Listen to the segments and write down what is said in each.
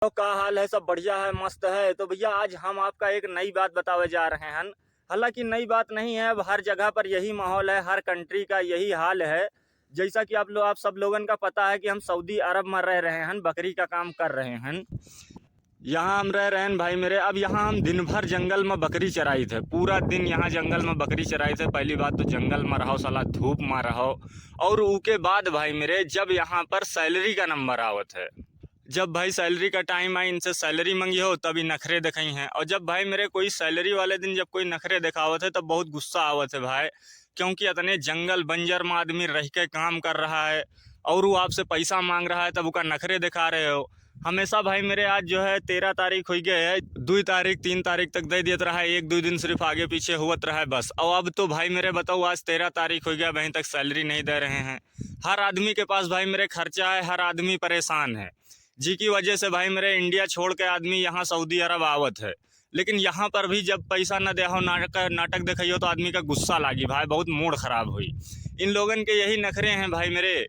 तो का हाल है? सब बढ़िया है, मस्त है। तो भैया आज हम आपका एक नई बात बतावे जा रहे हैं। हालांकि नई बात नहीं है, अब हर जगह पर यही माहौल है, हर कंट्री का यही हाल है। जैसा कि आप सब लोगों का पता है कि हम सऊदी अरब में रह रहे हैं, बकरी का काम कर रहे हैं। यहाँ हम रह रहे हैं भाई मेरे। अब यहाँ हम दिन भर जंगल में बकरी चराई थे, पूरा दिन यहाँ जंगल में बकरी चराई थे। पहली बात तो जंगल में रहो, साला धूप में रहो। और उसके बाद भाई मेरे, जब यहाँ पर सैलरी का नंबर आवत है, जब भाई सैलरी का टाइम आई, इनसे सैलरी मंगी हो तभी नखरे दिखाई हैं। और जब भाई मेरे कोई सैलरी वाले दिन जब कोई नखरे दिखावत है तब बहुत गुस्सा आवत है भाई। क्योंकि इतने जंगल बंजर में आदमी रह के काम कर रहा है और वो आपसे पैसा मांग रहा है, तब उसका नखरे दिखा रहे हो। हमेशा भाई मेरे आज जो है 13 तारीख हो गए है, 2 तारीख 3 तारीख तक दे देता रहा है, 1-2 दिन सिर्फ आगे पीछे हुआ रहा है बस। और अब तो भाई मेरे बताओ, आज 13 तारीख हो गया, वहीं तक सैलरी नहीं दे रहे हैं। हर आदमी के पास भाई मेरे खर्चा है, हर आदमी परेशान है, जी की वजह से भाई मेरे इंडिया छोड़ के आदमी यहाँ सऊदी अरब आवत है। लेकिन यहाँ पर भी जब पैसा न दे हो, नाटक दिखाइयो तो आदमी का गुस्सा लागी भाई, बहुत मूड खराब हुई। इन लोगन के यही नखरे हैं भाई मेरे।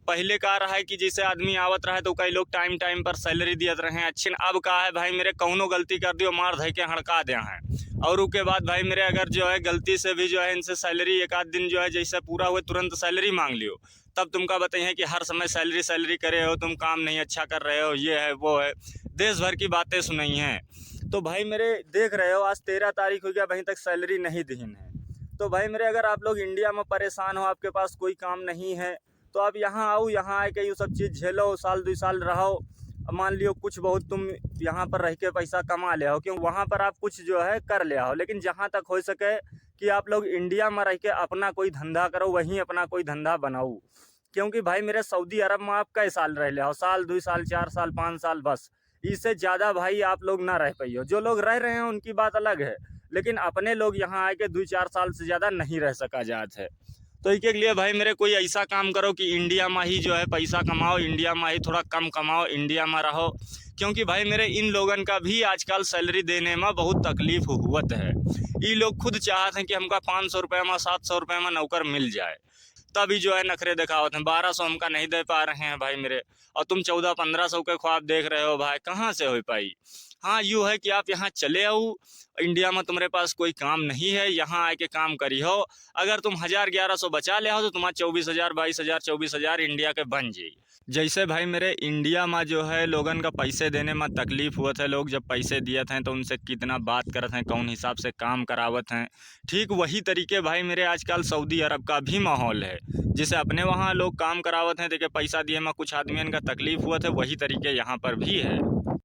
पहले कहा रहा है कि जैसे आदमी आवत रहा है तो कई लोग टाइम टाइम पर सैलरी दियत रहे हैं अच्छे। अब कहा है भाई मेरे, कौनो गलती कर दियो मार धै के हड़का दे हैं। और उसके बाद भाई मेरे, अगर जो है गलती से भी जो है इनसे सैलरी एक आध दिन जो है जैसे पूरा हुए तुरंत सैलरी मांग लियो, तब तुमका बताइए कि हर समय सैलरी सैलरी करे हो, तुम काम नहीं अच्छा कर रहे हो, ये है वो है, देश भर की बातें सुनाई हैं। तो भाई मेरे देख रहे हो, आज 13 तारीख हो गया, वहीं तक सैलरी नहीं दी है। तो भाई मेरे, अगर आप लोग इंडिया में परेशान हो, आपके पास कोई काम नहीं है, तो आप यहाँ आओ, यहाँ आए के ये सब चीज़ झेलो, साल 2 साल रहो। मान लियो कुछ बहुत तुम यहाँ पर रह के पैसा कमा ले हो, क्यों वहाँ पर आप कुछ जो है कर ले हो। लेकिन जहाँ तक हो सके कि आप लोग इंडिया में रह के अपना कोई धंधा करो, वहीं अपना कोई धंधा बनाओ। क्योंकि भाई मेरे सऊदी अरब में आप कई साल रह ले हो, साल 2 साल 4 साल 5 साल, बस इससे ज़्यादा भाई आप लोग ना रह पाइयो। जो लोग रह रहे हैं उनकी बात अलग है, लेकिन अपने लोग यहाँ आके 2-4 साल से ज़्यादा नहीं रह सका जाता है। तो इसके लिए भाई मेरे कोई ऐसा काम करो कि इंडिया में ही जो है पैसा कमाओ, इंडिया में ही थोड़ा कम कमाओ, इंडिया में रहो। क्योंकि भाई मेरे इन लोगन का भी आजकल सैलरी देने में बहुत तकलीफ हुआ है। ये लोग खुद चाहते हैं कि हमका 500 रुपये में 700 रुपये में नौकर मिल जाए, तभी जो है नखरे दिखावत हैं। 1200 हमका नहीं दे पा रहे हैं भाई मेरे, और तुम 1400-1500 के ख्वाब देख रहे हो भाई, कहाँ से हो पाई। हाँ यूँ है कि आप यहाँ चले आओ, इंडिया में तुम्हारे पास कोई काम नहीं है, यहाँ आके काम करी हो। अगर तुम 1000-1100 बचा ले हो तो तुम्हारा 24,000 22,000 24,000 इंडिया के बन जाए। जैसे भाई मेरे इंडिया में जो है लोगन का पैसे देने में तकलीफ हुआ था, लोग जब पैसे दिए थे तो उनसे कितना बात करते हैं, कौन हिसाब से काम करावत हैं, ठीक वही तरीके भाई मेरे आजकल सऊदी अरब का भी माहौल है। जैसे अपने वहाँ लोग काम करावत हैं, देखिए पैसा दिए में कुछ आदमियों का तकलीफ हुआ था, वही तरीके यहाँ पर भी है।